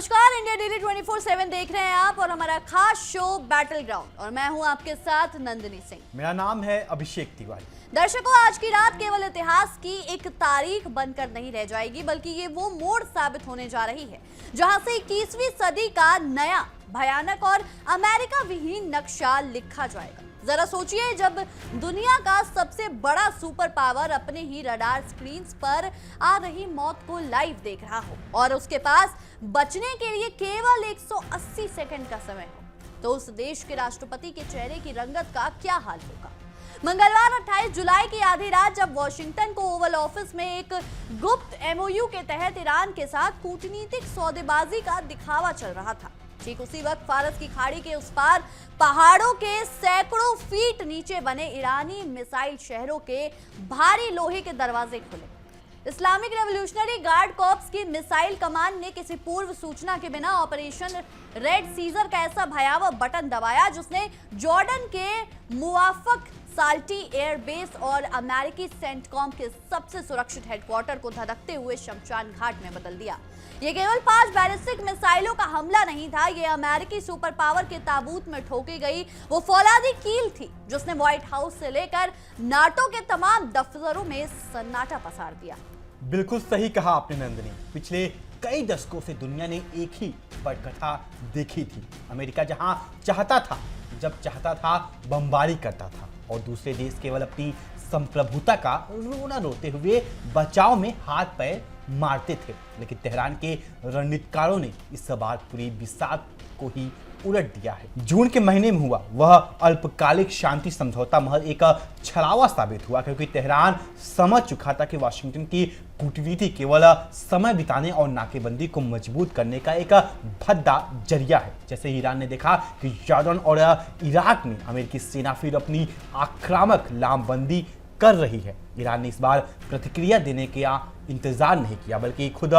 नमस्कार, India daily 24/7 देख रहे हैं आप और हमारा खास शो बैटल ग्राउंड और मैं हूं आपके साथ नंदिनी सिंह। मेरा नाम है अभिषेक तिवारी। दर्शकों, आज की रात केवल इतिहास की एक तारीख बनकर नहीं रह जाएगी, बल्कि ये वो मोड़ साबित होने जा रही है जहां से 21वीं सदी का नया भयानक और अमेरिका विहीन नक्शा लिखा जाएगा। जरा सोचिए, जब दुनिया का सबसे बड़ा सुपर पावर अपने ही रडार स्क्रीन पर आ रही मौत को लाइव देख रहा हो और उसके पास बचने के लिए केवल 180 सेकंड का समय हो, तो उस देश के राष्ट्रपति के चेहरे की रंगत का क्या हाल होगा। मंगलवार 28 जुलाई की आधी रात जब वॉशिंगटन को ओवल ऑफिस में एक गुप्त एमओयू के तहत ईरान के साथ कूटनीतिक सौदेबाजी का दिखावा चल रहा था, ठीक उसी वक्त फारस की खाड़ी के उस पार पहाड़ों के सैकड़ों फीट नीचे बने ईरानी मिसाइल शहरों के भारी लोहे के दरवाजे खुले। इस्लामिक रेवोल्यूशनरी गार्ड कॉर्प्स की मिसाइल कमान ने किसी पूर्व सूचना के बिना ऑपरेशन रेड सीजर का ऐसा भयावह बटन दबाया जिसने जॉर्डन के मुवाफक साल्टी एयरबेस और अमेरिकी सेंटकॉम के सबसे सुरक्षित हेडक्वार्टर को धधकते हुए शमशान घाट में बदल दिया। ये केवल 5 बैलिस्टिक मिसाइलों का हमला नहीं था, ये अमेरिकी सुपर पावर के ताबूत में ठोकी गई वो फौलादी कील थी जिसने व्हाइट हाउस से लेकर नाटो के तमाम दफ्तरों में सन्नाटा पसार दिया। बिल्कुल सही कहा आपने नंदिनी। पिछले कई दशकों से दुनिया ने एक ही पटकथा देखी थी। अमेरिका जहां चाहता था, जब चाहता था बमबारी करता था और दूसरे देश केवल अपनी संप्रभुता का रोना रोते हुए बचाव में हाथ पैर मारते थे। लेकिन तेहरान के रणनीतिकारों ने इस बार पूरी बिसात को ही उलट दिया है। जून के महीने में हुआ वह अल्पकालिक शांति समझौता महज एक छलावा साबित हुआ, क्योंकि तेहरान समझ चुका था कि वाशिंगटन की कूटनीति केवल समय बिताने और नाकेबंदी को मजबूत करने का एक भद्दा जरिया है। जैसे ईरान ने देखा कि जॉर्डन और इराक में अमेरिकी सेना फिर अपनी आक्रामक लामबंदी कर रही है, ईरान ने इस बार प्रतिक्रिया देने का इंतजार नहीं किया, बल्कि खुद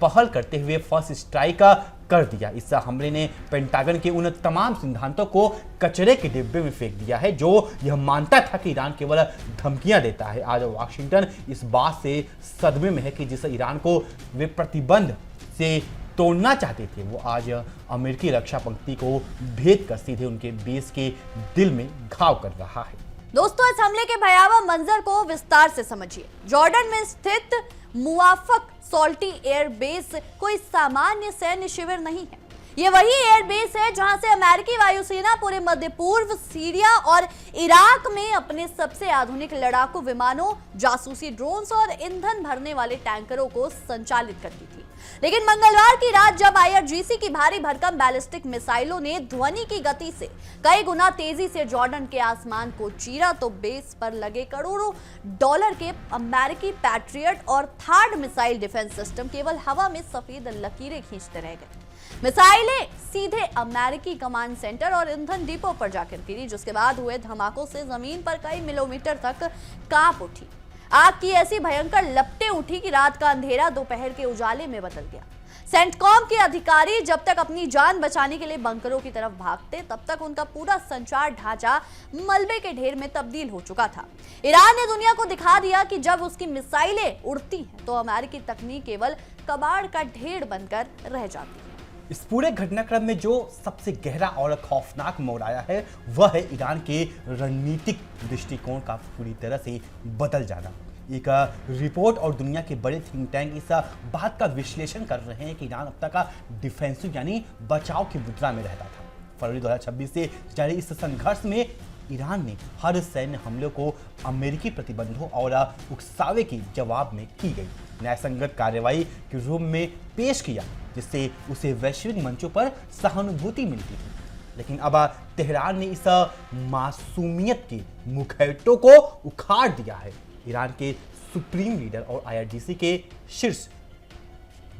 पहल करते हुए फर्स्ट स्ट्राइक कर दिया। इस हमले ने पेंटागन के उन तमाम सिद्धांतों को कचरे के डिब्बे में फेंक दिया है जो यह मानता था कि ईरान केवल धमकियां देता है। आज वाशिंगटन इस बात से सदमे में है कि जिस ईरान को वे प्रतिबंध से तोड़ना चाहते थे, वो आज अमेरिकी रक्षा पंक्ति को भेद कर सीधे उनके बेस के दिल में घाव कर रहा है। दोस्तों, इस हमले के भयावह मंजर को विस्तार से समझिए। जॉर्डन में स्थित मुवाफक सॉल्टी एयरबेस कोई सामान्य सैन्य शिविर नहीं है। ये वही एयरबेस है जहां से अमेरिकी वायुसेना पूरे मध्य पूर्व, सीरिया और इराक में अपने सबसे आधुनिक लड़ाकू विमानों, जासूसी ड्रोन्स और ईंधन भरने वाले टैंकरों को संचालित करती थी। लेकिन मंगलवार की रात जब IRGC की भारी भरकम बैलिस्टिक मिसाइलों ने ध्वनि की गति से कई गुना तेजी से जॉर्डन के आसमान को चीरा, तो बेस पर लगे करोड़ों डॉलर के अमेरिकी पैट्रियट और थर्ड मिसाइल डिफेंस सिस्टम केवल हवा में सफेद लकीरें खींचते रह गए। मिसाइलें सीधे अमेरिकी कमांड सेंटर और ईंधन डिपो पर जाकर गिरी, जिसके बाद हुए धमाकों से जमीन पर कई किलोमीटर तक कांप उठी। आग की ऐसी भयंकर लपटें उठी कि रात का अंधेरा दोपहर के उजाले में बदल गया। सेंटकॉम के अधिकारी जब तक अपनी जान बचाने के लिए बंकरों की तरफ भागते, तब तक उनका पूरा संचार ढांचा मलबे के ढेर में तब्दील हो चुका था। ईरान ने दुनिया को दिखा दिया कि जब उसकी मिसाइलें उड़ती हैं तो अमेरिकी तकनीक केवल कबाड़ का ढेर बनकर रह जाती है। इस पूरे घटनाक्रम में जो सबसे गहरा और खौफनाक मोड़ आया है वह है ईरान के रणनीतिक दृष्टिकोण का पूरी तरह से बदल जाना। एक रिपोर्ट और दुनिया के बड़े थिंक टैंक इस बात का विश्लेषण कर रहे हैं कि ईरान अब तक डिफेंसिव यानी बचाव की मुद्रा में रहता था। फरवरी 2026 से जारी इस संघर्ष में ईरान ने हर सैन्य हमले को अमेरिकी प्रतिबंधों और उकसावे के जवाब में की गई न्यायसंगत कार्रवाई के रूप में पेश किया, जिससे उसे वैश्विक मंचों पर सहानुभूति मिलती थी। लेकिन अब तेहरान ने इस मासूमियत के मुखौटों को उखाड़ दिया है। ईरान के सुप्रीम लीडर और IRGC के शीर्ष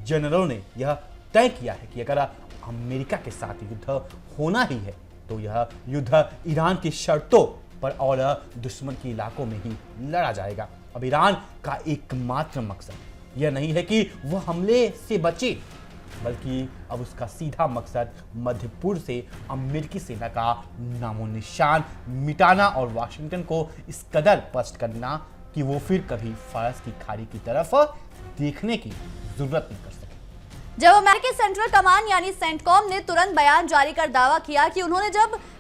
जनरलों ने यह तय किया है कि अगर अमेरिका के साथ युद्ध होना ही है तो यह युद्ध ईरान की शर्तों पर और दुश्मन के इलाकों में ही लड़ा जाएगा। अब ईरान का एकमात्र मकसद यह नहीं है कि वह हमले से बचे, बल्कि अब उसका सीधा मकसद मध्य पूर्व से अमेरिकी सेना का नामो निशान मिटाना और वाशिंगटन को इस कदर स्पष्ट करना कि वो फिर कभी फारस की खाड़ी की तरफ देखने की जरूरत नहीं कर सके। जब अमेरिकी सेंट्रल कमांड यानी सेंटकॉम ने तुरंत बयान जारी कर दावा किया कि उन्होंने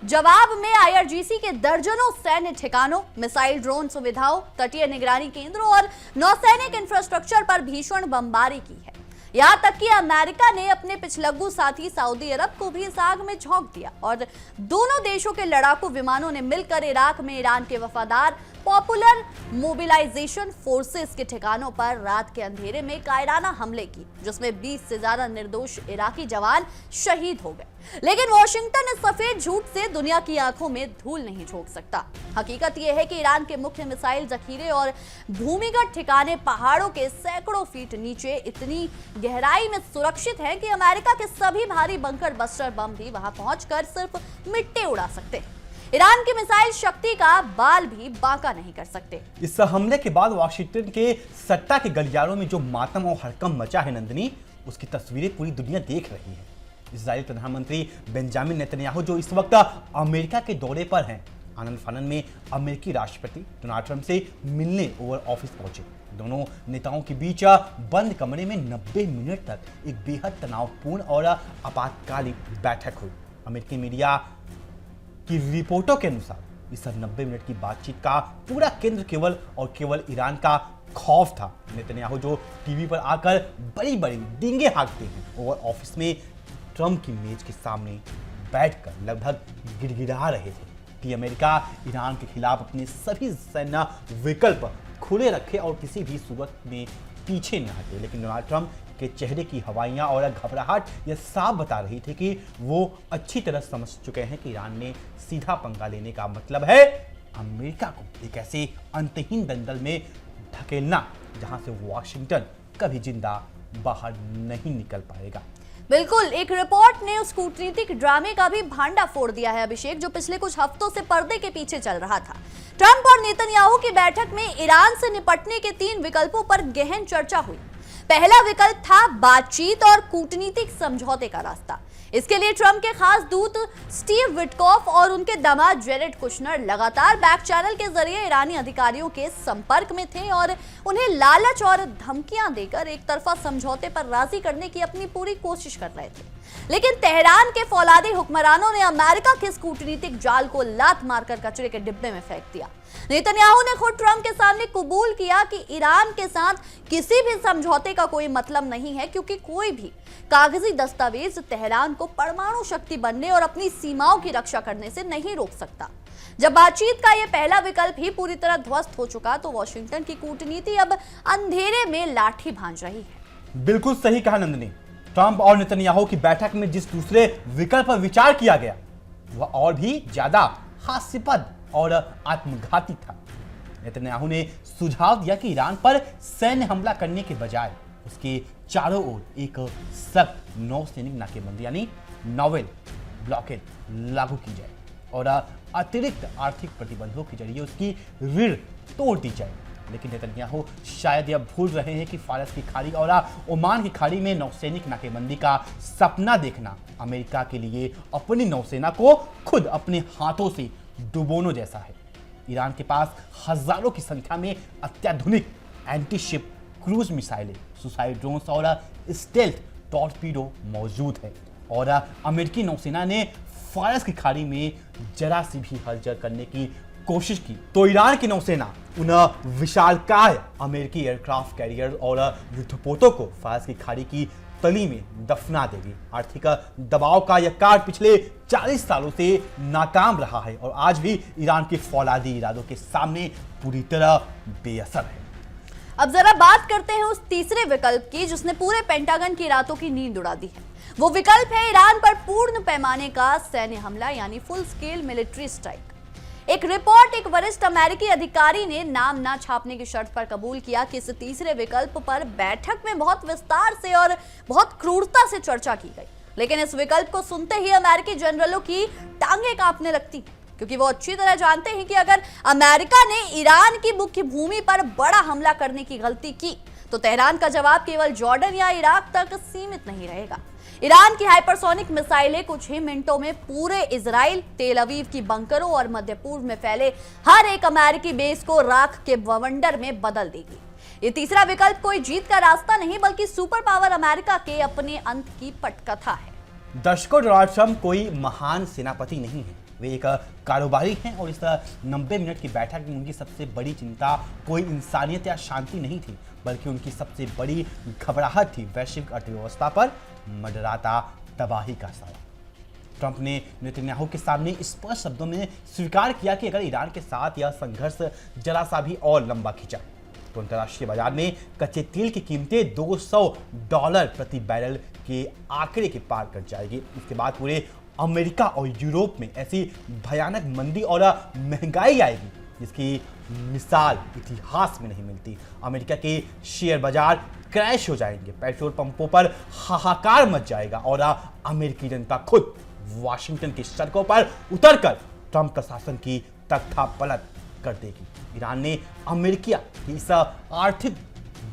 जवाब में आईआरजीसी के दर्जनों सैन्य ठिकानों, मिसाइल ड्रोन सुविधाओं, तटीय निगरानी केंद्रों और नौसैनिक इंफ्रास्ट्रक्चर पर भीषण बमबारी की है। यहां तक कि अमेरिका ने अपने पिछलग्गू साथी सऊदी अरब को भी इस आग में झोंक दिया और दोनों देशों के लड़ाकू विमानों ने मिलकर इराक में ईरान के वफादार पॉपुलर मोबिलाइजेशन फोर्सेस के ठिकानों पर रात के अंधेरे में कायराना हमले की, जिसमें 20 से ज्यादा निर्दोष इराकी जवान शहीद हो गए। लेकिन वॉशिंगटन इस सफेद झूठ से दुनिया की आंखों में धूल नहीं झोंक सकता। हकीकत यह है कि ईरान के मुख्य मिसाइल जखीरे और भूमिगत ठिकाने पहाड़ों के सैकड़ों फीट नीचे इतनी गहराई में सुरक्षित हैं कि अमेरिका के सभी भारी बंकर बस्टर बम भी वहां पहुंचकर सिर्फ मिट्टी उड़ा सकते हैं। ईरान की मिसाइल शक्ति का बाल भी बांका नहीं कर सकते। इस हमले के बाद वाशिंगटन के सट्टा के गलियारों में जो मातम और हड़कंप मचा है नंदिनी, उसकी तस्वीरें पूरी दुनिया देख रही है। इजरायली प्रधानमंत्री बेंजामिन नेतन्याहू जो इस वक्त अमेरिका के दौरे पर हैं, आनंद फानन में अमेरिकी राष्ट्रपति डोनाल्ड ट्रंप से मिलने ओवल ऑफिस पहुंचे। दोनों नेताओं के बीच बंद कमरे में 90 मिनट तक एक बेहद तनावपूर्ण और आपातकालीन बैठक हुई। अमेरिकी मीडिया की रिपोर्टों के अनुसार इस 90 मिनट की बातचीत का पूरा केंद्र केवल ईरान का खौफ था। नेतन्याहू जो टीवी पर आकर बड़ी बड़ी डींगे हाँकते हैं, ओवल ऑफिस में ट्रंप की मेज के सामने बैठकर लगभग गिड़गिड़ा रहे थे कि अमेरिका ईरान के खिलाफ अपने सभी सैन्य विकल्प खुले रखे और किसी भी सूरत में पीछे न हटे। लेकिन डोनाल्ड ट्रंप के चेहरे की हवाइयां और घबराहट यह साफ बता रही थी कि वो अच्छी तरह समझ चुके हैं कि ईरान ने सीधा पंगा लेने का मतलब है अमेरिका को एक ऐसे अंतहीन दलदल में धकेलना जहां से वॉशिंगटन कभी जिंदा बाहर नहीं निकल पाएगा। बिल्कुल, एक रिपोर्ट ने उस कूटनीतिक ड्रामे का भी भांडा फोड़ दिया है अभिषेक, जो पिछले कुछ हफ्तों से पर्दे के पीछे चल रहा था। ट्रंप और नेतन्याहू की बैठक में ईरान से निपटने के 3 विकल्पों पर गहन चर्चा हुई। पहला विकल्प था बातचीत और कूटनीतिक समझौते का रास्ता। इसके लिए ट्रंप के खास दूत स्टीव विटकॉफ और उनके दामाद जेरेड कुशनर लगातार बैक चैनल के जरिए ईरानी अधिकारियों के संपर्क में थे और उन्हें लालच और धमकियां देकर एक तरफा समझौते पर राजी करने की अपनी पूरी कोशिश कर रहे थे। लेकिन तेहरान के फौलादी हुक्मरानों ने अमेरिका के इस कूटनीतिक जाल को लात मारकर कचरे के डिब्बे में फेंक दिया। नेतन्याहू ने खुद ट्रंप के सामने कबूल किया कि ईरान के साथ किसी भी समझौते का कोई मतलब नहीं है, क्योंकि कोई भी कागजी दस्तावेज तेहरान को परमाणु शक्ति बनने और अपनी सीमाओं की रक्षा करने से नहीं रोक सकता। जब बातचीत का यह पहला विकल्प ही पूरी तरह ध्वस्त हो चुका, तो वॉशिंगटन की कूटनीति अब अंधेरे में लाठी भांज रही है। बिल्कुल सही कहा नंदिनी। ट्रंप और नेतन्याहू की बैठक में जिस दूसरे विकल्प पर विचार किया गया, वह और भी ज्यादा हास्यास्पद और आत्मघाती था। नेतन्याहू ने सुझाव दिया कि ईरान पर सैन्य हमला करने के बजाय उसके चारों ओर एक सख्त नौसैनिक नाकेबंदी यानी नॉवेल ब्लॉकेड लागू की जाए और अतिरिक्त आर्थिक प्रतिबंधों के जरिए उसकी रीढ़ तोड़ दी जाए। लेकिन नेतन्याहू शायद यह भूल रहे हैं कि फारस की खाड़ी और ओमान की खाड़ी में नौसैनिक नाकेबंदी का सपना देखना अमेरिका के लिए अपनी नौसेना को खुद अपने हाथों से डुबोने जैसा है। ईरान के पास हजारों की संख्या में अत्याधुनिक एंटी-शिप क्रूज मिसाइलें, सुसाइड ड्रोन्स और स्टेल्थ टॉर्पीडो मौजूद है और अमेरिकी नौसेना ने फारस की खाड़ी में जरा सी भी हलचल करने की कोशिश की तो ईरान की नौसेना उन विशालकाय अमेरिकी एयरक्राफ्ट कैरियर और युद्धपोतों को फारस की खाड़ी की तली में दफना देगी। आर्थिक दबाव का यह कार्ड पिछले 40 सालों से नाकाम रहा है और आज भी ईरान के फौलादी इरादों के सामने पूरी तरह बेअसर है। अब जरा बात करते हैं उस तीसरे विकल्प की, जिसने पूरे पेंटागन की रातों की नींद उड़ा दी है। वो विकल्प है ईरान पर पूर्ण पैमाने का सैन्य हमला यानी फुल स्केल मिलिट्री स्ट्राइक। एक रिपोर्ट एक वरिष्ठ अमेरिकी अधिकारी ने नाम ना छापने की शर्त पर कबूल किया कि इस तीसरे विकल्प पर बैठक में बहुत विस्तार से और बहुत क्रूरता से चर्चा की गई। लेकिन इस विकल्प को सुनते ही अमेरिकी जनरलों की टांगें कांपने लगती, क्योंकि वो अच्छी तरह जानते हैं कि अगर अमेरिका ने ईरान की मुख्य भूमि पर बड़ा हमला करने की गलती की तो तेहरान का जवाब केवल जॉर्डन या इराक तक सीमित नहीं रहेगा। ईरान की हाइपरसोनिक मिसाइलें कुछ ही मिनटों में पूरे इजराइल, तेल अवीव की बंकरों और मध्य पूर्व में फैले हर एक अमेरिकी बेस को राख के बवंडर में बदल देगी। ये तीसरा विकल्प कोई जीत का रास्ता नहीं बल्कि सुपर पावर अमेरिका के अपने अंत की पटकथा है। दर्शकों, डोनाल्ड ट्रंप कोई महान सेनापति नहीं है, वे एक कारोबारी हैं और इस 90 मिनट की बैठक में उनकी सबसे बड़ी चिंता कोई इंसानियत या शांति नहीं थी, बल्कि उनकी सबसे बड़ी घबराहट थी वैश्विक अर्थव्यवस्था पर मंडराता तबाही का साया। ट्रंप ने नेतन्याहू के सामने स्पष्ट शब्दों में स्वीकार किया कि अगर ईरान के साथ यह संघर्ष जरा सा भी और लंबा खिंचा तो अंतर्राष्ट्रीय बाजार में कच्चे तेल की कीमतें $200 प्रति बैरल के आंकड़े के पार कर जाएगी। इसके बाद पूरे अमेरिका और यूरोप में ऐसी भयानक मंदी और महंगाई आएगी जिसकी मिसाल इतिहास में नहीं मिलती। अमेरिका के शेयर बाजार क्रैश हो जाएंगे, पेट्रोल पंपों पर हाहाकार मच जाएगा और अमेरिकी जनता खुद वाशिंगटन की सड़कों पर उतरकर ट्रंप प्रशासन की तख्तापलट कर देगी। ईरान ने अमेरिका की इस आर्थिक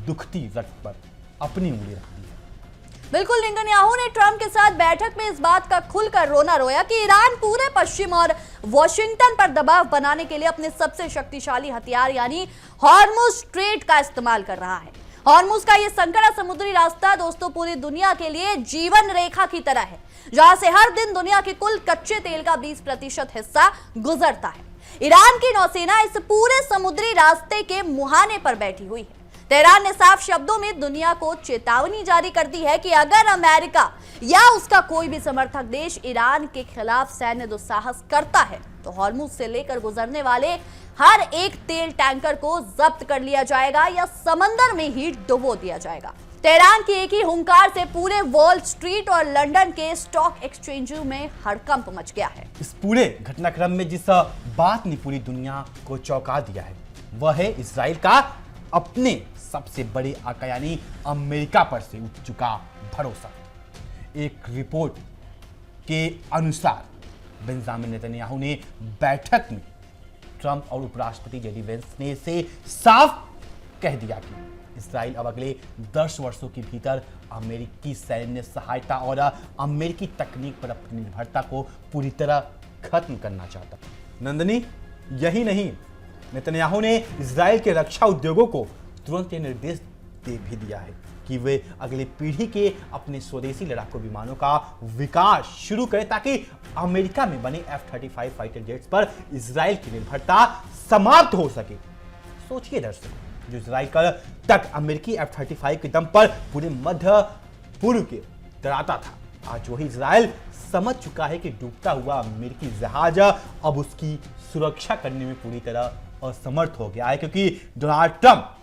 दुखती रट पर अपनी उंगली रख दी है। बिल्कुल, नेतन्याहू ने ट्रंप के साथ बैठक में इस बात का खुलकर रोना रोया कि ईरान पूरे पश्चिम और वॉशिंगटन पर दबाव बनाने के लिए अपने सबसे शक्तिशाली हथियार यानी हॉर्मुज स्ट्रेट का इस्तेमाल कर रहा है। हॉर्मुज का यह संकरा समुद्री रास्ता दोस्तों पूरी दुनिया के लिए जीवन रेखा की तरह है, जहां से हर दिन दुनिया के कुल कच्चे तेल का 20% हिस्सा गुजरता है। ईरान की नौसेना इस पूरे समुद्री रास्ते के मुहाने पर बैठी हुई है। तेहरान ने साफ शब्दों में दुनिया को चेतावनी जारी कर दी है कि अगर अमेरिका या उसका कोई भी समर्थक देश ईरान के खिलाफ सैन्य दुस्साहस करता है तो हॉर्मुज से लेकर गुजरने वाले हर एक तेल टैंकर को जब्त कर लिया जाएगा या समंदर में ही डुबो दिया जाएगा। तेहरान की एक ही हुंकार से पूरे वॉल स्ट्रीट और लंदन के स्टॉक एक्सचेंजों में हड़कंप मच गया है। इस पूरे घटनाक्रम में जिस बात ने पूरी दुनिया को चौंका दिया है वह है इजराइल का अपने सबसे बड़े आका यानी अमेरिका पर से उठ चुका भरोसा। एक रिपोर्ट के अनुसार बेंजामिन नेतन्याहू ने बैठक में ट्रंप और उपराष्ट्रपति जेडी वेंस ने इसे साफ कह दिया कि इजराइल अब अगले 10 वर्षों के भीतर अमेरिकी सैन्य सहायता और अमेरिकी तकनीक पर अपनी निर्भरता को पूरी तरह खत्म करना चाहता। नंदनी, यही नहीं, नेतन्याहू ने इजराइल के रक्षा उद्योगों को तुरंत यह निर्देश दे भी दिया है कि वे अगली पीढ़ी के अपने स्वदेशी लड़ाकू विमानों का विकास शुरू करें ताकि अमेरिका में बने F-35 फाइटर जेट्स पर इजराइल की निर्भरता समाप्त हो सके। सोचिए दर्शक, जो इजराइल कल तक अमेरिकी F-35 के दम पर पूरे मध्य पूर्व के डराता था, आज वही इजराइल समझ चुका है कि डूबता हुआ अमेरिकी जहाज अब उसकी सुरक्षा करने में पूरी तरह असमर्थ हो गया है, क्योंकि डोनाल्ड ट्रंप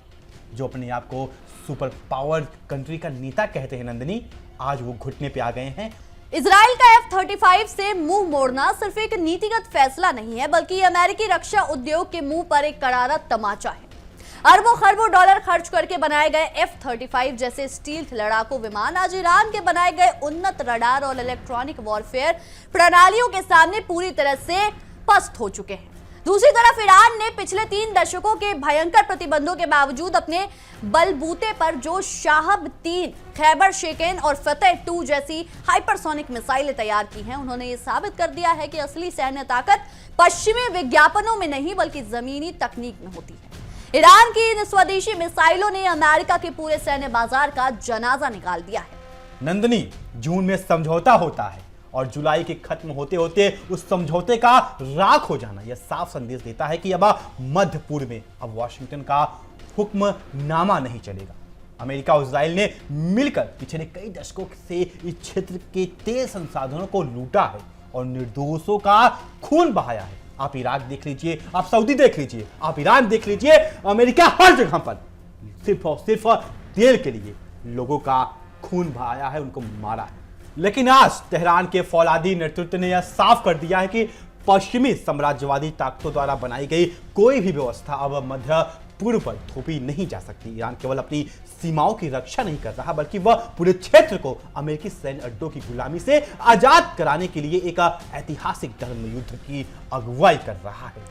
जो अपने आप को सुपर पावर कंट्री का नेता कहते हैं नंदिनी, आज वो घुटने पे आ गए हैं। इजराइल का F-35 से मुंह मोड़ना सिर्फ एक नीतिगत फैसला नहीं है बल्कि अमेरिकी रक्षा उद्योग के मुंह पर एक करारा तमाचा है। अरबों खरबों डॉलर खर्च करके बनाए गए F-35 जैसे स्टील्थ लड़ाकू विमान आज ईरान के बनाए गए उन्नत रडार और इलेक्ट्रॉनिक वॉरफेयर प्रणालियों के सामने पूरी तरह से पस्त हो चुके हैं। दूसरी तरफ ईरान ने पिछले 3 दशकों के भयंकर प्रतिबंधों के बावजूद अपने बलबूते पर जो शाहब 3, खैबर शेकेन और फतेह 2 जैसी हाइपरसोनिक मिसाइलें तैयार की हैं, उन्होंने ये साबित कर दिया है कि असली सैन्य ताकत पश्चिमी विज्ञापनों में नहीं बल्कि जमीनी तकनीक में होती है। ईरान की इन स्वदेशी मिसाइलों ने अमेरिका के पूरे सैन्य बाजार का जनाजा निकाल दिया है। नंदनी, जून में समझौता होता है और जुलाई के खत्म होते होते उस समझौते का राख हो जाना यह साफ संदेश देता है कि अब मध्य पूर्व में अब वाशिंगटन का हुक्मनामा नहीं चलेगा। अमेरिका और इजराइल ने मिलकर पिछले कई दशकों से इस क्षेत्र के तेल संसाधनों को लूटा है और निर्दोषों का खून बहाया है। आप इराक देख लीजिए, आप सऊदी देख लीजिए, आप ईरान देख लीजिए, अमेरिका हर जगह पर सिर्फ और सिर्फ तेल के लिए लोगों का खून बहाया है, उनको मारा है। लेकिन आज तेहरान के फौलादी नेतृत्व ने यह साफ कर दिया है कि पश्चिमी साम्राज्यवादी ताकतों द्वारा बनाई गई कोई भी व्यवस्था अब मध्य पूर्व पर थोपी नहीं जा सकती। ईरान केवल अपनी सीमाओं की रक्षा नहीं कर रहा बल्कि वह पूरे क्षेत्र को अमेरिकी सैन्य अड्डों की गुलामी से आजाद कराने के लिए एक ऐतिहासिक धर्म युद्ध की अगुवाई कर रहा है।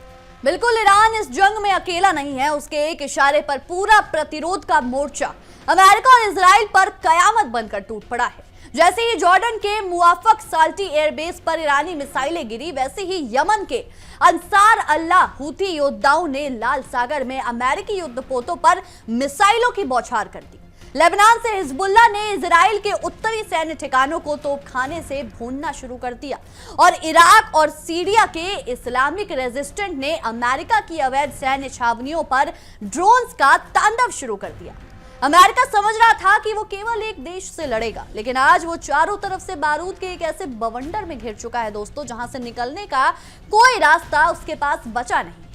बिल्कुल, ईरान इस जंग में अकेला नहीं है। उसके एक इशारे पर पूरा प्रतिरोध का मोर्चा अमेरिका और इजराइल पर कयामत बनकर टूट पड़ा है। जैसे ही जॉर्डन के मुआफक साल्टी एयरबेस पर ईरानी मिसाइलें गिरी, वैसे ही यमन के अंसार अल्लाह हूथी योद्धाओं ने लाल सागर में अमेरिकी युद्धपोतों पर मिसाइलों की बौछार कर दी। लेबनान से हिजबुल्लाह ने इजराइल के उत्तरी सैन्य ठिकानों को तोपखाने से भूनना शुरू कर दिया और इराक और सीरिया के इस्लामिक रेजिस्टेंट ने अमेरिका की अवैध सैन्य छावनियों पर ड्रोन्स का तांडव शुरू कर दिया। अमेरिका समझ रहा था कि वो केवल एक देश से लड़ेगा, लेकिन आज वो चारों तरफ से बारूद के एक ऐसे बवंडर में घिर चुका है दोस्तों, जहां से निकलने का कोई रास्ता उसके पास बचा नहीं है।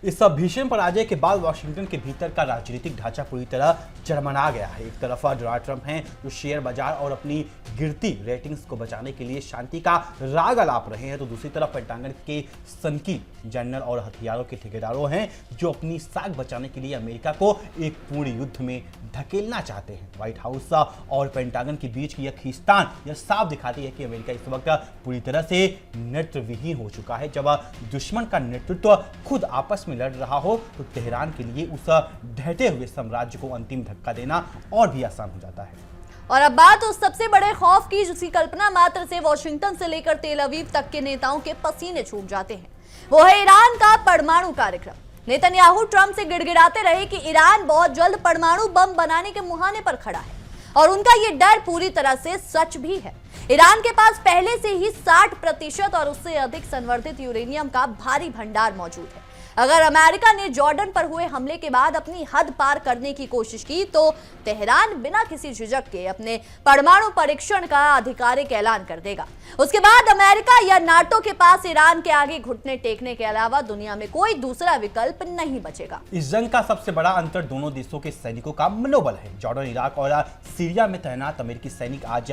इस सब भीषण पराजय के बाद वाशिंगटन के भीतर का राजनीतिक ढांचा पूरी तरह चरमरा गया है। एक तरफ डोनाल्ड ट्रंप हैं जो शेयर बाजार और अपनी गिरती रेटिंग्स को बचाने के लिए शांति का राग अलाप रहे हैं, तो दूसरी तरफ पेंटागन के सनकी जनरल और हथियारों के ठेकेदारों हैं जो अपनी साख बचाने के लिए अमेरिका को एक पूर्ण युद्ध में धकेलना चाहते हैं। व्हाइट हाउस और पेंटागन के बीच की यह खींचतान यह साफ दिखाती है कि अमेरिका इस वक्त पूरी तरह से नेतृत्वहीन हो चुका है। जब दुश्मन का नेतृत्व खुद आपस में लड़ रहा हो तो तेहरान के लिए उस ढहते हुए साम्राज्य को अंतिम धक्का देना और भी आसान हो जाता है। और अब बात उस सबसे बड़े खौफ की जिसकी कल्पना मात्र से वॉशिंगटन से लेकर तेल अवीव तक के नेताओं के पसीने छूट जाते हैं, वो है ईरान का परमाणु कार्यक्रम। नेतन्याहू ट्रंप से गिड़गिड़ाते रहे कि ईरान बहुत जल्द परमाणु बम बनाने के मुहाने पर खड़ा है और उनका ये डर पूरी तरह से सच भी है। ईरान के पास पहले से ही 60% और उससे अधिक संवर्धित यूरेनियम का भारी भंडार मौजूद है। अगर अमेरिका ने जॉर्डन पर हुए हमले के बाद अपनी हद पार करने की कोशिश की तो तेहरान बिना किसी झिझक के अपने परमाणु परीक्षण का आधिकारिक ऐलान कर देगा। उसके बाद अमेरिका या नाटो के पास ईरान के आगे घुटने टेकने के अलावा दुनिया में कोई दूसरा विकल्प नहीं बचेगा। इस जंग का सबसे बड़ा अंतर दोनों देशों के सैनिकों का मनोबल है। जॉर्डन, इराक और सीरिया में तैनात अमेरिकी सैनिक आज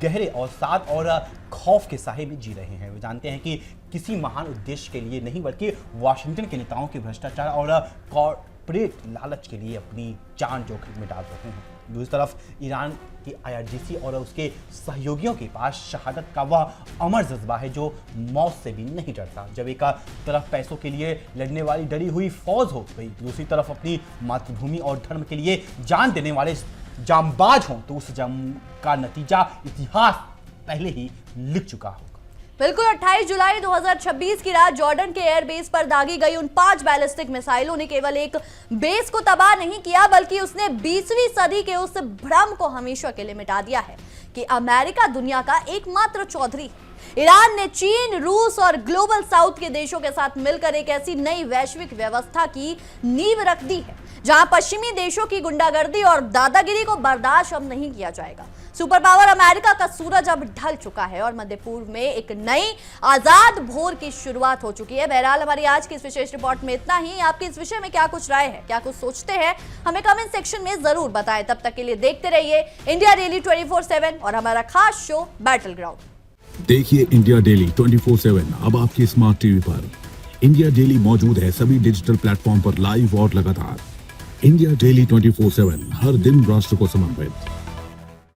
गहरे और साथ और खौफ के साहे में जी रहे हैं। वे जानते हैं कि किसी महान उद्देश्य के लिए नहीं बल्कि वाशिंगटन के नेताओं के भ्रष्टाचार और कॉर्पोरेट लालच के लिए अपनी जान जोखिम में डाल रहे हैं। दूसरी तरफ ईरान की IRGC और उसके सहयोगियों के पास शहादत का वह अमर जज्बा है जो मौत से भी नहीं डरता। जब एक तरफ पैसों के लिए लड़ने वाली डरी हुई फौज हो गई, दूसरी तरफ अपनी मातृभूमि और धर्म के लिए जान देने वाले जांबाज हों, तो उस जंग का नतीजा इतिहास पहले ही लिख चुका होगा। बिल्कुल 28 जुलाई 2026 की रात जॉर्डन के एयरबेस पर दागी गई उन 5 बैलिस्टिक मिसाइलों ने केवल एक बेस को तबाह नहीं किया बल्कि उसने 20वीं सदी के उस भ्रम को हमेशा के लिए मिटा दिया है कि अमेरिका दुनिया का एकमात्र चौधरी है। ईरान ने चीन, रूस और ग्लोबल साउथ के देशों के साथ मिलकर एक ऐसी नई वैश्विक व्यवस्था की नींव रख दी है जहां पश्चिमी देशों की गुंडागर्दी और दादागिरी को बर्दाश्त अब नहीं किया जाएगा। सुपर पावर अमेरिका का सूरज अब ढल चुका है और मध्य पूर्व में एक नई आजाद भोर की शुरुआत हो चुकी है। बहरहाल हमारी आज की इस विशेष रिपोर्ट में इतना ही। आपकी इस विषय में क्या कुछ राय है, क्या कुछ सोचते हैं, हमें कमेंट सेक्शन में जरूर बताएं। तब तक के लिए देखते रहिए इंडिया डेली 24/7 और हमारा खास शो बैटल ग्राउंड। देखिए इंडिया डेली 24/7 अब आपके स्मार्ट टीवी पर। इंडिया डेली मौजूद है सभी डिजिटल प्लेटफॉर्म पर लाइव और लगातार। इंडिया डेली 24/7 हर दिन राष्ट्र को समर्पित।